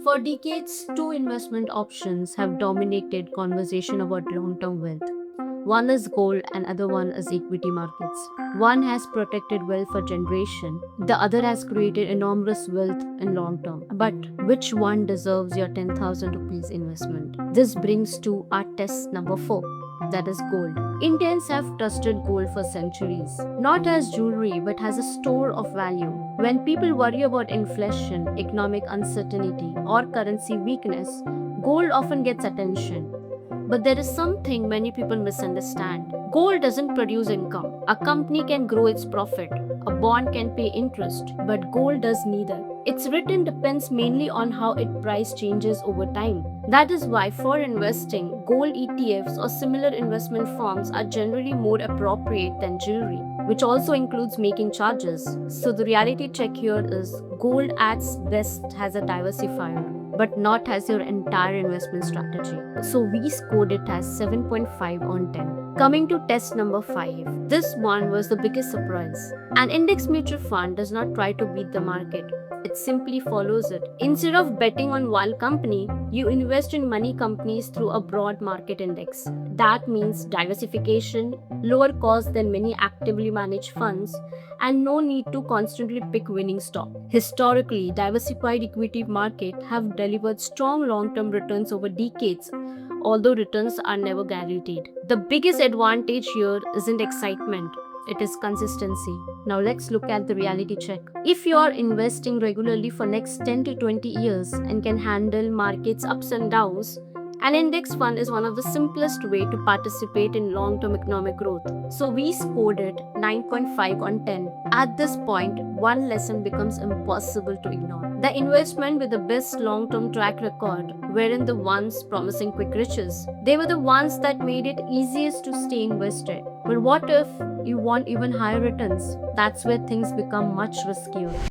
For decades, two investment options have dominated conversation about long-term wealth. One is gold and other one is equity markets. One has protected wealth for generation, the other has created enormous wealth in long term. But which one deserves your 10,000 rupees investment? This brings to our test number 4, that is gold. Indians have trusted gold for centuries, not as jewelry but as a store of value. When people worry about inflation, economic uncertainty, or currency weakness, gold often gets attention. But there is something many people misunderstand. Gold doesn't produce income. A company can grow its profit, a bond can pay interest, but gold does neither. Its return depends mainly on how its price changes over time. That is why, for investing, gold ETFs or similar investment firms are generally more appropriate than jewelry, which also includes making charges. So, the reality check here is gold acts best as a diversifier but not as your entire investment strategy. So we scored it as 7.5 on 10. Coming to test number 5. This one was the biggest surprise. An index mutual fund does not try to beat the market. It simply follows it. Instead of betting on one company, you invest in many companies through a broad market index. That means diversification, lower cost than many actively managed funds, and no need to constantly pick winning stock. Historically, diversified equity markets have delivered strong long-term returns over decades, although returns are never guaranteed. The biggest advantage here isn't excitement, it is consistency. Now let's look at the reality check. If you are investing regularly for next 10 to 20 years and can handle markets ups and downs, an index fund is one of the simplest way to participate in long-term economic growth. So we scored it 9.5 on 10. At this point, one lesson becomes impossible to ignore. The investment with the best long-term track record weren't the ones promising quick riches. They were the ones that made it easiest to stay invested. But what if you want even higher returns? That's where things become much riskier.